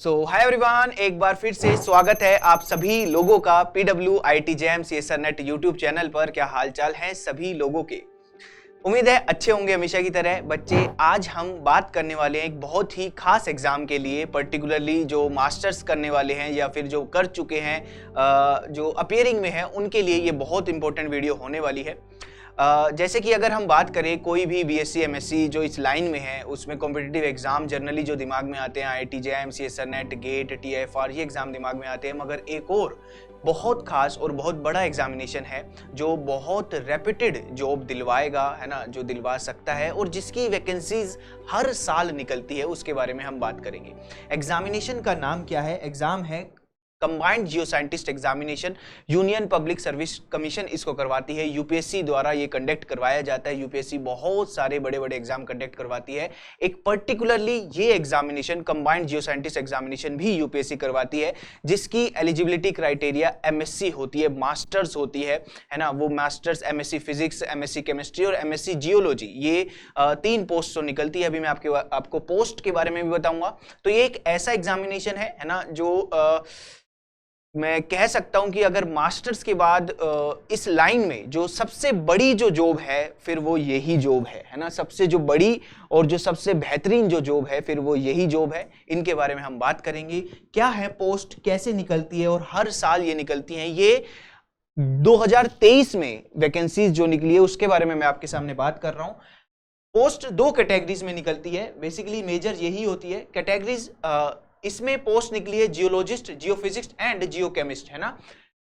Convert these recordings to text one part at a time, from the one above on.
Hi everyone, एक बार फिर से स्वागत है आप सभी लोगों का PW IT jam CSR net YouTube channel पर। क्या हालचाल है सभी लोगों के? उम्मीद है अच्छे होंगे हमेशा की तरह। बच्चे, आज हम बात करने वाले हैं एक बहुत ही खास एग्जाम के लिए, पर्टिकुलरली जो मास्टर्स करने वाले हैं या फिर जो कर चुके हैं, जो अपियरिंग में हैं, उनके लिए ये बहुत इंपॉर्टेंट वीडियो होने वाली है। जैसे कि अगर हम बात करें कोई भी BSc MSc जो इस लाइन में है, उसमें कॉम्पिटिटिव एग्जाम जनरली जो दिमाग में आते हैं IIT JEM CSR NET GATE TIFR, ये एग्जाम दिमाग में आते हैं। मगर एक और बहुत खास और बहुत बड़ा एग्जामिनेशन है जो बहुत रेप्यूटेड जॉब दिलवाएगा, है ना, जो दिलवा सकता है और जिसकी वैकेंसीज हर साल निकलती है, उसके बारे में हम बात करेंगे। एग्जामिनेशन का नाम क्या है? एग्जाम है कंबाइंड जियो scientist examination. Union public service commission इसको करवाती है, यूपीएससी द्वारा ये कंडक्ट करवाया जाता है। यूपीएससी बहुत सारे बड़े बड़े एग्जाम कंडक्ट करवाती है। एक पर्टिकुलरली ये एग्जामिनेशन कंबाइंड जियो साइंटिस्ट एग्जामिनेशन भी यूपीएससी करवाती है, जिसकी एलिजिबिलिटी क्राइटेरिया MSc होती है, मास्टर्स होती है ना। वो masters MSc physics, MSc chemistry और MSc जियोलॉजी, ये 3 पोस्ट तो निकलती है। अभी मैं आपको पोस्ट के बारे में भी बताऊंगा। तो ये एक ऐसा एग्जामिनेशन है ना, जो मैं कह सकता हूं कि अगर मास्टर्स के बाद इस लाइन में जो सबसे बड़ी जो जॉब है, फिर वो यही जॉब है ना। सबसे जो बड़ी और जो सबसे बेहतरीन जो जॉब है, फिर वो यही जॉब है। इनके बारे में हम बात करेंगे। क्या है पोस्ट, कैसे निकलती है और हर साल ये निकलती हैं। ये 2023 में वैकेंसीज जो निकली है उसके बारे में मैं आपके सामने बात कर रहा हूं। पोस्ट 2 कैटेगरीज में निकलती है, बेसिकली मेजर यही होती है कैटेगरीज। इसमें पोस्ट निकली है जियोलॉजिस्ट, जियोफिजिक्स एंड जियोकेमिस्ट, है ना।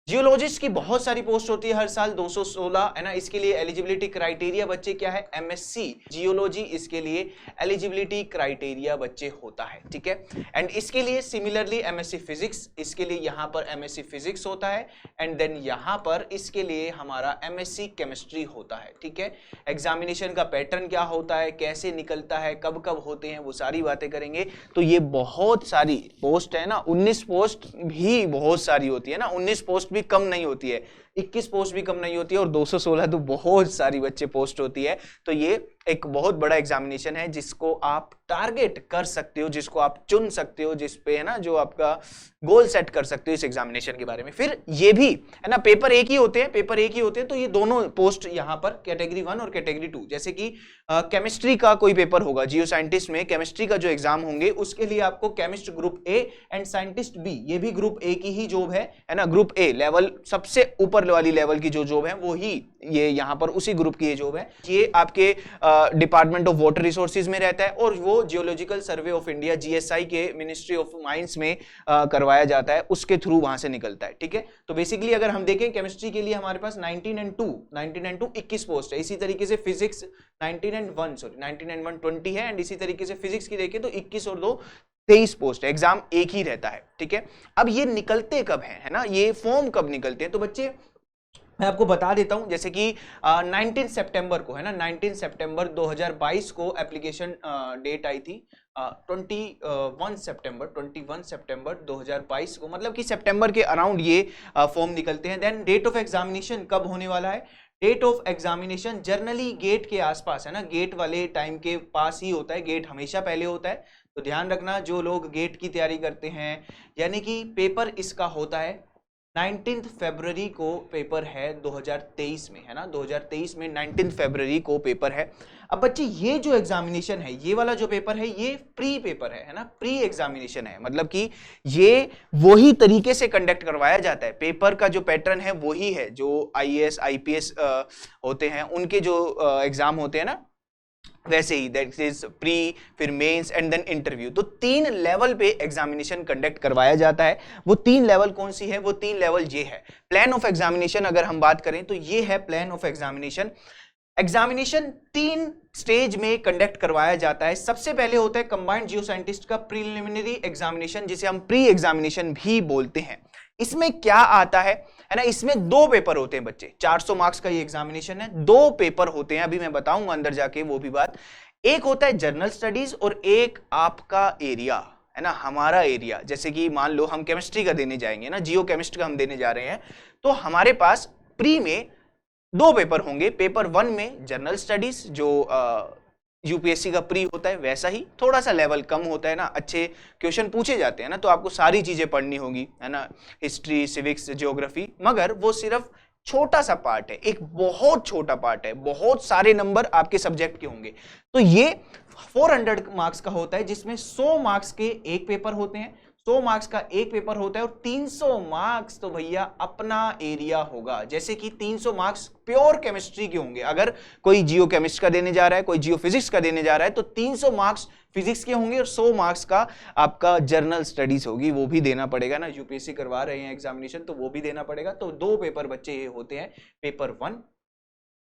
जियोलॉजिस्ट की बहुत सारी पोस्ट होती है हर साल, 216, है ना। इसके लिए एलिजिबिलिटी क्राइटेरिया बच्चे क्या है? MSc जियोलॉजी, इसके लिए एलिजिबिलिटी क्राइटेरिया बच्चे होता है, ठीक है। एंड इसके लिए सिमिलरली MSc फिजिक्स, इसके लिए यहाँ पर MSc फिजिक्स होता है। एंड देन यहाँ पर इसके लिए हमारा MSc केमिस्ट्री होता है, ठीक है। एग्जामिनेशन का पैटर्न क्या होता है, कैसे निकलता है, कब कब होते हैं, वो सारी बातें करेंगे। तो ये बहुत सारी पोस्ट है ना, 19 पोस्ट भी बहुत सारी होती है ना, 19 पोस्ट भी कम नहीं होती है, 21 पोस्ट भी कम नहीं होती है और 216 तो बहुत सारी बच्चे पोस्ट होती है। तो ये एक बहुत बड़ा एग्जामिनेशन है जिसको आप टारगेट कर सकते हो, जिसको आप चुन सकते हो, जिस पे है ना जो आपका गोल सेट कर सकते हो इस एग्जामिनेशन के बारे में। फिर ये भी है ना, पेपर एक ही होते हैं, तो ये दोनों पोस्ट यहाँ पर कैटेगरी 1 और कैटेगरी 2। जैसे कि केमिस्ट्री का कोई पेपर होगा, जियो साइंटिस्ट में केमिस्ट्री का जो एग्जाम होंगे, उसके लिए आपको chemist group A and scientist B, ये भी ग्रुप A की ही जॉब है ना। ग्रुप A लेवल, सबसे ऊपर वाली लेवल की जो जॉब है वो ही ये यहाँ पर उसी ग्रुप की ये जॉब है। ये आपके डिपार्टमेंट ऑफ वाटर रिसोर्सेज में रहता है और वो geological survey of India GSI के मिनिस्ट्री ऑफ माइंस में करवाया जाता है, उसके थ्रू वहां से निकलता है, ठीक है। तो बेसिकली अगर हम देखें केमिस्ट्री के लिए हमारे पास 19 एंड 2 21 पोस्ट है। इसी तरीके से फिजिक्स 19 एंड 1 20 है। एंड इसी तरीके से फिजिक्स की देखें तो 21 और 2 23 पोस्ट है। एग्जाम एक ही रहता है, ठीक है। अब ये निकलते कब है ना, ये फॉर्म कब निकलते हैं? तो बच्चे मैं आपको बता देता हूं। जैसे कि 19 सितंबर को, है ना, 19 सितंबर 2022 को एप्लीकेशन डेट आई थी। 21 सितंबर 2022 को, मतलब कि सितंबर के अराउंड ये फॉर्म निकलते हैं। देन डेट ऑफ एग्जामिनेशन कब होने वाला है? Date of examination generally GATE के आसपास, है ना, गेट वाले टाइम के पास ही होता है। गेट हमेशा पहले होता है, तो ध्यान रखना जो लोग गेट की तैयारी करते हैं। यानी कि पेपर इसका होता है 19 फरवरी को पेपर है 2023 में, है ना। 2023 में 19 फरवरी को पेपर है। अब बच्चे ये जो एग्जामिनेशन है, ये वाला जो पेपर है, ये प्री पेपर है ना, प्री एग्जामिनेशन है। मतलब कि ये वही तरीके से कंडक्ट करवाया जाता है, पेपर का जो पैटर्न है वही है जो IAS IPS होते हैं, उनके जो एग्जाम होते हैं ना, वैसे ही, दैट इज प्री, फिर मेंस एंड देन इंटरव्यू। तो 3 लेवल पे एग्जामिनेशन कंडक्ट करवाया जाता है। वो 3 लेवल कौन सी है? वो 3 लेवल ये है। प्लान ऑफ एग्जामिनेशन अगर हम बात करें तो ये है plan of examination. Examination 3 stage में कंडक्ट करवाया जाता है। सबसे पहले होता है कंबाइंड जियो साइंटिस्ट का प्रीलिमिनरी एग्जामिनेशन, जिसे हम प्री एग्जामिनेशन भी बोलते हैं। इसमें क्या आता है ना, इसमें 2 पेपर होते हैं बच्चे, 400 मार्क्स का ये एग्जामिनेशन है। 2 पेपर होते हैं, अभी मैं बताऊंगा अंदर जाके वो भी बात। एक होता है जनरल स्टडीज और एक आपका एरिया, है ना, हमारा एरिया। जैसे कि मान लो हम केमिस्ट्री का देने जाएंगे ना, जियो केमिस्ट्री का हम देने जा रहे हैं, तो हमारे पास प्री में 2 पेपर होंगे। पेपर 1 में जनरल स्टडीज जो यूपीएससी का प्री होता है वैसा ही थोड़ा सा लेवल कम होता है ना, अच्छे क्वेश्चन पूछे जाते हैं ना, तो आपको सारी चीजें पढ़नी होगी, है ना, हिस्ट्री, सिविक्स, ज्योग्राफी, मगर वो सिर्फ छोटा सा पार्ट है, एक बहुत छोटा पार्ट है, बहुत सारे नंबर आपके सब्जेक्ट के होंगे। तो ये 400 मार्क्स का होता है, जिसमें 100 मार्क्स के एक पेपर होते हैं, 100 मार्क्स का एक पेपर होता है, और 300 मार्क्स तो भैया अपना एरिया होगा। जैसे कि 300 मार्क्स प्योर केमिस्ट्री के होंगे, अगर कोई जियो केमिस्ट का देने जा रहा है, कोई जियो फिजिक्स का देने जा रहा है, तो 300 मार्क्स फिजिक्स के होंगे और 100 मार्क्स का आपका जर्नल स्टडीज होगी, वो भी देना पड़ेगा ना, यूपीएससी करवा रहे हैं एग्जामिनेशन, तो वो भी देना पड़ेगा। तो 2 पेपर बच्चे ये होते हैं, पेपर 1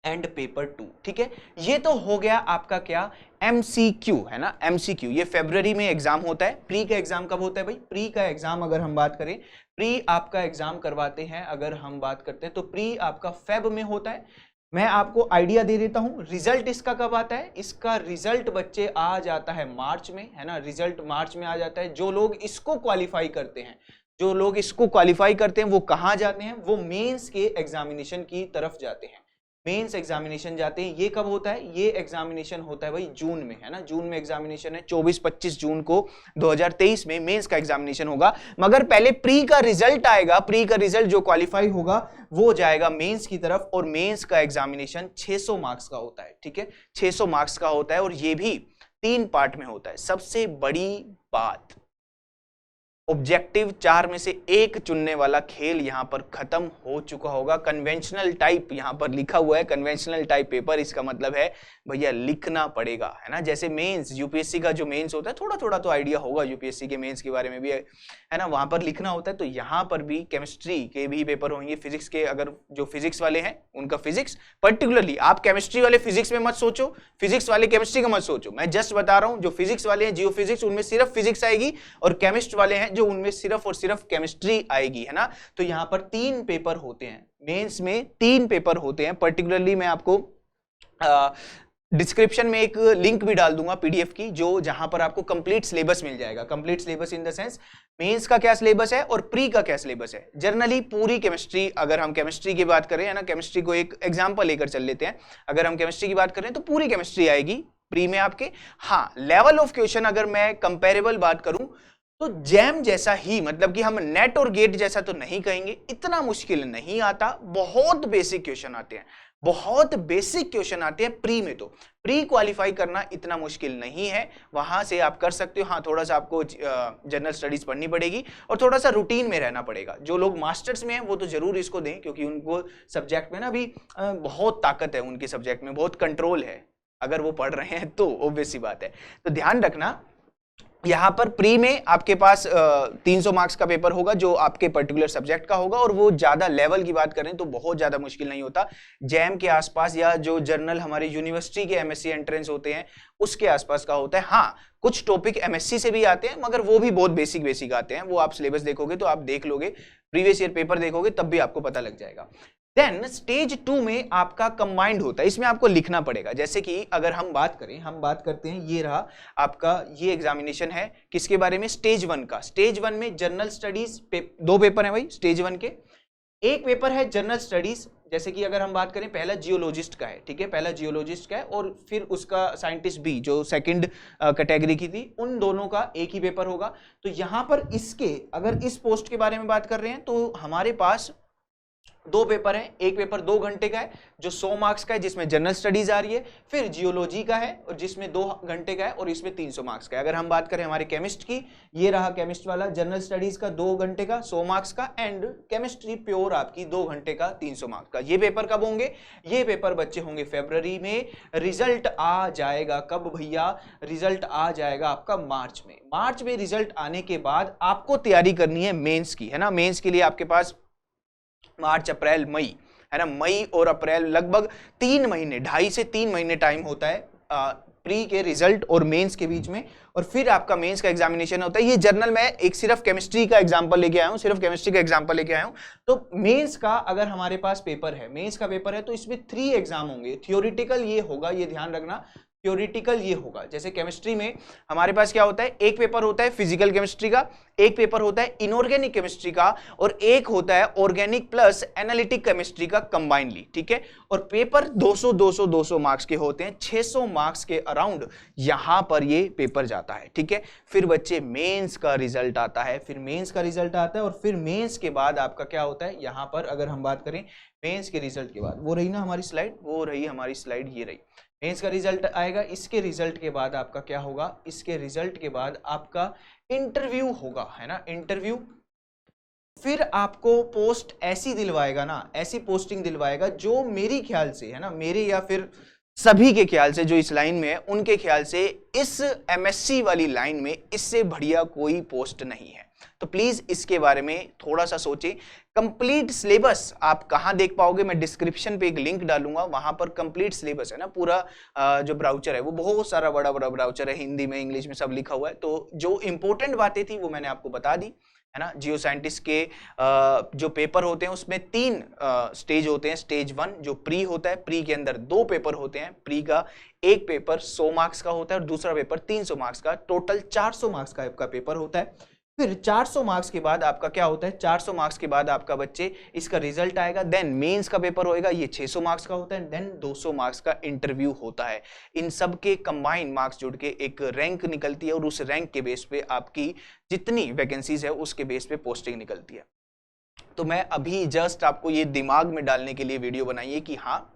एंड पेपर 2, ठीक है। ये तो हो गया आपका क्या, एमसीक्यू, है ना, एमसीक्यू। ये फरवरी में एग्जाम होता है। प्री का एग्जाम कब होता है भाई? प्री का एग्जाम अगर हम बात करें, प्री आपका एग्जाम करवाते हैं, अगर हम बात करते हैं तो प्री आपका फेब में होता है। मैं आपको आइडिया दे देता हूं, रिजल्ट इसका कब आता है? इसका रिजल्ट बच्चे आ जाता है मार्च में, है ना, रिजल्ट मार्च में आ जाता है। जो लोग इसको क्वालिफाई करते हैं, जो लोग इसको क्वालिफाई करते हैं वो कहां जाते हैं? वो मेंस के एग्जामिनेशन की तरफ जाते हैं, मेंस एग्जामिनेशन जाते हैं। ये कब होता है? ये एग्जामिनेशन होता है भाई जून में, है ना, जून में एग्जामिनेशन है, 24-25 जून को 2023 में मेंस का एग्जामिनेशन होगा। मगर पहले प्री का रिजल्ट आएगा, प्री का रिजल्ट जो क्वालिफाई होगा वो जाएगा मेंस की तरफ, और मेंस का एग्जामिनेशन 600 मार्क्स का होता है, ठीक है, 600 मार्क्स का होता है, और ये भी 3 पार्ट में होता है। सबसे बड़ी बात, ऑब्जेक्टिव 4 में से एक चुनने वाला खेल यहां पर खत्म हो चुका होगा। कन्वेंशनल टाइप यहां पर लिखा हुआ है, कन्वेंशनल टाइप पेपर, इसका मतलब है भैया लिखना पड़ेगा, है ना। जैसे मेंस, यूपीएससी का जो मेंस होता है, थोड़ा थोड़ा तो आइडिया होगा यूपीएससी के मेंस के बारे में भी, है ना, वहां पर लिखना होता है। तो यहां पर भी केमिस्ट्री के भी पेपर होंगे, फिजिक्स के, अगर जो फिजिक्स वाले हैं उनका फिजिक्स, पर्टिकुलरली आप केमिस्ट्री वाले फिजिक्स में मत सोचो, फिजिक्स वाले केमिस्ट्री का मत सोचो, मैं जस्ट बता रहा हूं, जो फिजिक्स वाले हैं जियो फिजिक्स, उनमें सिर्फ फिजिक्स आएगी, और केमिस्ट वाले हैं जो उनमें सिर्फ और सिर्फ केमिस्ट्री आएगी, है ना। तो यहां पर 3 पेपर होते हैं, मेंस में 3 पेपर होते हैं। पर्टिकुलरली मैं आपको डिस्क्रिप्शन में एक लिंक भी डाल दूंगा पीडीएफ की, जो जहां पर आपको कंप्लीट सिलेबस मिल जाएगा। Complete syllabus in the sense mains का क्या सिलेबस है और प्री का क्या सिलेबस है। जनरली पूरी केमिस्ट्री, अगर हम केमिस्ट्री की बात करें, है ना, केमिस्ट्री को एक एग्जांपल लेकर चल लेते हैं, अगर हम केमिस्ट्री की बात करें तो पूरी केमिस्ट्री आएगी प्री में आपके। हाँ, लेवल ऑफ क्वेश्चन अगर मैं कंपेरेबल बात करूं तो जैम जैसा ही, मतलब कि हम नेट और गेट जैसा तो नहीं कहेंगे, इतना मुश्किल नहीं आता, बहुत बेसिक क्वेश्चन आते हैं, बहुत बेसिक क्वेश्चन आते हैं प्री में। तो प्री क्वालिफाई करना इतना मुश्किल नहीं है, वहां से आप कर सकते हो। हाँ, थोड़ा सा आपको जनरल स्टडीज पढ़नी पड़ेगी और थोड़ा सा रूटीन में रहना पड़ेगा। जो लोग मास्टर्स में हैं वो तो जरूर इसको दें, क्योंकि उनको सब्जेक्ट में ना अभी बहुत ताकत है, उनके सब्जेक्ट में बहुत कंट्रोल है, अगर वो पढ़ रहे हैं तो ऑब्वियस सी बात है। तो ध्यान रखना, यहां पर प्री में आपके पास 300 मार्क्स का पेपर होगा जो आपके पर्टिकुलर सब्जेक्ट का होगा, और वो ज्यादा लेवल की बात करें तो बहुत ज्यादा मुश्किल नहीं होता, जैम के आसपास या जो जर्नल हमारे यूनिवर्सिटी के एमएससी एंट्रेंस होते हैं उसके आसपास का होता है। हाँ, कुछ टॉपिक एमएससी से भी आते हैं, मगर वो भी बहुत बेसिक बेसिक आते हैं, वो आप सिलेबस देखोगे तो आप देख लोगे, प्रीवियस ईयर पेपर देखोगे तब भी आपको पता लग जाएगा। देन स्टेज 2 में आपका कंबाइंड होता है, इसमें आपको लिखना पड़ेगा। जैसे कि अगर हम बात करें, हम बात करते हैं, ये रहा आपका, ये एग्जामिनेशन है किसके बारे में? स्टेज 1 का। स्टेज 1 में जनरल स्टडीज 2 पेपर है भाई स्टेज 1 के। एक पेपर है जनरल स्टडीज, जैसे कि अगर हम बात करें, पहला जियोलॉजिस्ट का है, ठीक है, पहला जियोलॉजिस्ट का है, और फिर उसका साइंटिस्ट बी जो सेकंड कैटेगरी की थी, उन दोनों का एक ही पेपर होगा। तो यहां पर इसके, अगर इस पोस्ट के बारे में बात कर रहे हैं तो हमारे पास 2 पेपर हैं। एक पेपर 2 घंटे का है जो 100 मार्क्स का है, जिसमें जनरल स्टडीज आ रही है, फिर जियोलॉजी का है और जिसमें 2 घंटे का है और इसमें 300 मार्क्स का है। अगर हम बात करें हमारे केमिस्ट की, ये रहा केमिस्ट वाला, जनरल स्टडीज का 2 घंटे का 100 मार्क्स का, एंड केमिस्ट्री प्योर आपकी 2 घंटे का 300 मार्क्स का। ये पेपर कब होंगे? ये पेपर बच्चे होंगे फरवरी में। रिजल्ट आ जाएगा कब भैया? रिजल्ट आ जाएगा आपका मार्च में। मार्च में रिजल्ट आने के बाद आपको तैयारी करनी है मेंस की, है ना। मेंस के लिए आपके पास मार्च, अप्रैल, मई, है ना, मई और अप्रैल, लगभग 3 महीने, 2.5 से 3 महीने टाइम होता है प्री के रिजल्ट और मेंस के बीच में, और फिर आपका मेंस का एग्जामिनेशन होता है। ये जर्नल में एक सिर्फ केमिस्ट्री का एग्जांपल लेके आया हूं, सिर्फ केमिस्ट्री का एग्जांपल लेके आया हूं। तो मेंस का अगर हमारे पास पेपर है, मेंस का पेपर है, तो इसमें 3 एग्जाम होंगे। थियोरिटिकल ये होगा, ये ध्यान रखना, थ्योरेटिकल ये होगा। जैसे केमिस्ट्री में हमारे पास क्या होता है, एक पेपर होता है फिजिकल केमिस्ट्री का, एक पेपर होता है इनऑर्गेनिक केमिस्ट्री का, और एक होता है ऑर्गेनिक प्लस एनालिटिक केमिस्ट्री का कंबाइनली, ठीक है। और पेपर 200 200 200 मार्क्स के होते हैं, 600 मार्क्स के अराउंड यहां पर ये पेपर जाता है, ठीक है। फिर बच्चे मेंस का रिजल्ट आता है, फिर मेंस का रिजल्ट आता है, और फिर मेंस के बाद आपका क्या होता है, यहां पर अगर हम बात करें मेंस के रिजल्ट के बाद, वो रही ना हमारी स्लाइड, वो रही हमारी स्लाइड, ये रही मेंस का रिजल्ट आएगा। इसके रिजल्ट के बाद आपका क्या होगा, इसके रिजल्ट के बाद आपका इंटरव्यू होगा, है ना, इंटरव्यू। फिर आपको पोस्ट ऐसी दिलवाएगा ना, ऐसी पोस्टिंग दिलवाएगा जो मेरी ख्याल से, है ना, मेरे या फिर सभी के ख्याल से जो इस लाइन में है उनके ख्याल से इस एमएससी वाली लाइन में इससे बढ़िया कोई पोस्ट नहीं है। तो प्लीज इसके बारे में थोड़ा सा सोचें। कंप्लीट सिलेबस आप कहां देख पाओगे, मैं डिस्क्रिप्शन पे एक लिंक डालूंगा, वहां पर कंप्लीट सिलेबस है ना, पूरा जो ब्राउचर है वो बहुत सारा बड़ा बड़ा ब्राउचर है, हिंदी में इंग्लिश में सब लिखा हुआ है। तो जो इंपॉर्टेंट बातें थी वो मैंने आपको बता दी, है ना। जियो साइंटिस्ट के जो पेपर होते हैं उसमें 3 स्टेज होते हैं। स्टेज 1 जो प्री होता है, प्री के अंदर 2 पेपर होते हैं, प्री का एक पेपर 100 मार्क्स का होता है और दूसरा पेपर 300 मार्क्स का, टोटल 400 मार्क्स का आपका पेपर होता है। फिर 400 मार्क्स के बाद आपका क्या होता है, 400 मार्क्स के बाद आपका बच्चे इसका रिजल्ट आएगा, देन मेंस का पेपर होएगा, ये 600 मार्क्स का होता है, देन 200 मार्क्स का इंटरव्यू होता है। इन सब के कंबाइन मार्क्स जुड़ के एक रैंक निकलती है और उस रैंक के बेस पे आपकी जितनी वैकेंसीज है उसके बेस पे पोस्टिंग निकलती है। तो मैं अभी जस्ट आपको ये दिमाग में डालने के लिए वीडियो बनाई है कि हाँ,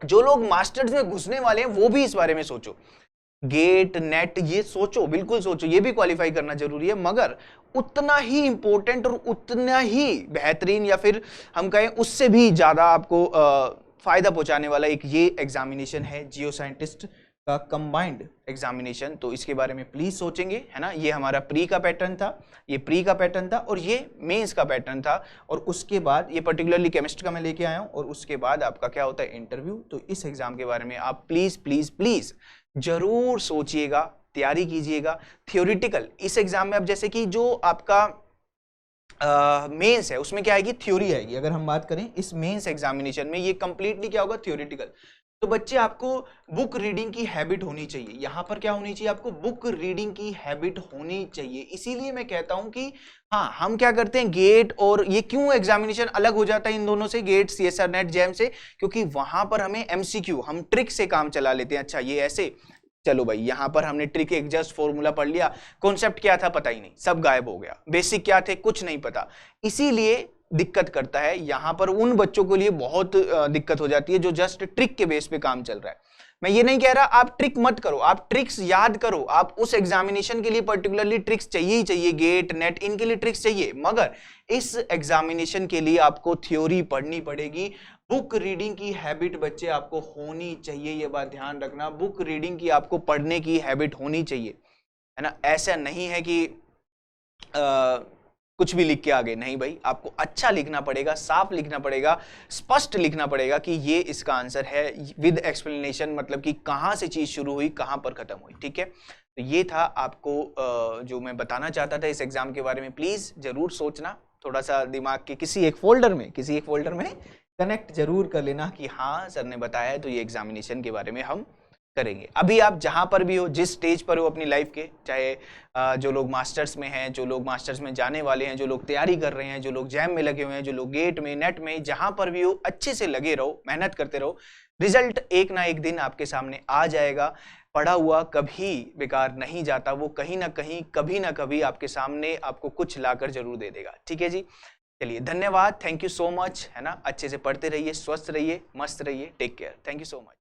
जो लोग मास्टर्स में घुसने वाले हैं वो भी इस बारे में सोचो, गेट नेट ये सोचो, बिल्कुल सोचो, ये भी क्वालिफाई करना जरूरी है, मगर उतना ही इंपॉर्टेंट और उतना ही बेहतरीन या फिर हम कहें उससे भी ज्यादा आपको फायदा पहुंचाने वाला एक ये एग्जामिनेशन है, जियो साइंटिस्ट का कंबाइंड एग्जामिनेशन। तो इसके बारे में प्लीज सोचेंगे, है ना। ये हमारा प्री का पैटर्न था, ये प्री का पैटर्न था और ये मेंस का पैटर्न था, और उसके बाद ये पर्टिकुलरली केमिस्ट्री का मैं लेके आया हूं, और उसके बाद आपका क्या होता है, इंटरव्यू। तो इस एग्जाम के बारे में आप प्लीज प्लीज प्लीज जरूर सोचिएगा, तैयारी कीजिएगा। थ्योरेटिकल इस एग्जाम में अब जैसे कि जो आपका मेंस है उसमें क्या आएगी, थ्योरी आएगी। अगर हम बात करें इस मेंस एग्जामिनेशन में ये कंप्लीटली क्या होगा, थ्योरेटिकल। तो बच्चे आपको बुक रीडिंग की हैबिट होनी चाहिए, यहां पर क्या होनी चाहिए, आपको बुक रीडिंग की हैबिट होनी चाहिए। इसीलिए मैं कहता हूं कि हाँ, हम क्या करते हैं, गेट और ये क्यों एग्जामिनेशन अलग हो जाता है इन दोनों से, गेट सीएसआर नेट जैम से, क्योंकि वहां पर हमें एमसीक्यू, हम ट्रिक से काम चला लेते हैं। अच्छा ये ऐसे, चलो भाई यहां पर हमने ट्रिक एक जस्ट फॉर्मूला पढ़ लिया, कॉन्सेप्ट क्या था पता ही नहीं, सब गायब हो गया, बेसिक क्या थे कुछ नहीं पता, इसीलिए दिक्कत करता है। यहां पर उन बच्चों के लिए बहुत दिक्कत हो जाती है जो जस्ट ट्रिक के बेस पे काम चल रहा है। मैं ये नहीं कह रहा आप ट्रिक मत करो, आप ट्रिक्स याद करो, आप उस एग्जामिनेशन के लिए पर्टिकुलरली ट्रिक्स चाहिए ही चाहिए, गेट नेट इनके लिए ट्रिक्स चाहिए, मगर इस एग्जामिनेशन के लिए आपको थ्योरी पढ़नी पड़ेगी। बुक रीडिंग की हैबिट बच्चे आपको होनी चाहिए, ये बात ध्यान रखना, बुक रीडिंग की आपको पढ़ने की हैबिट होनी चाहिए, है ना। ऐसा नहीं है कि कुछ भी लिख के आ गए, नहीं भाई, आपको अच्छा लिखना पड़ेगा, साफ लिखना पड़ेगा, स्पष्ट लिखना पड़ेगा कि ये इसका आंसर है, विद एक्सप्लेनेशन, मतलब कि कहां से चीज शुरू हुई कहां पर खत्म हुई, ठीक है। तो ये था आपको जो मैं बताना चाहता था इस एग्जाम के बारे में। प्लीज जरूर सोचना, थोड़ा सा दिमाग के किसी एक फोल्डर में कनेक्ट जरूर कर लेना कि हाँ सर ने बताया है तो ये एग्जामिनेशन के बारे में हम करेंगे। अभी आप जहां पर भी हो, जिस स्टेज पर हो अपनी लाइफ के, चाहे जो लोग मास्टर्स में हैं, जो लोग मास्टर्स में जाने वाले हैं, जो लोग तैयारी कर रहे हैं, जो लोग जैम में लगे हुए हैं, जो लोग गेट में नेट में, जहां पर भी हो अच्छे से लगे रहो, मेहनत करते रहो, रिजल्ट एक ना एक दिन आपके सामने आ जाएगा। पढ़ा हुआ कभी बेकार नहीं जाता, वो कहीं ना कहीं कभी ना कभी आपके सामने आपको कुछ लाकर जरूर दे देगा, ठीक है जी। चलिए धन्यवाद, थैंक यू सो मच, है ना। अच्छे से पढ़ते रहिए, स्वस्थ रहिए, मस्त रहिए, take care, thank you so much.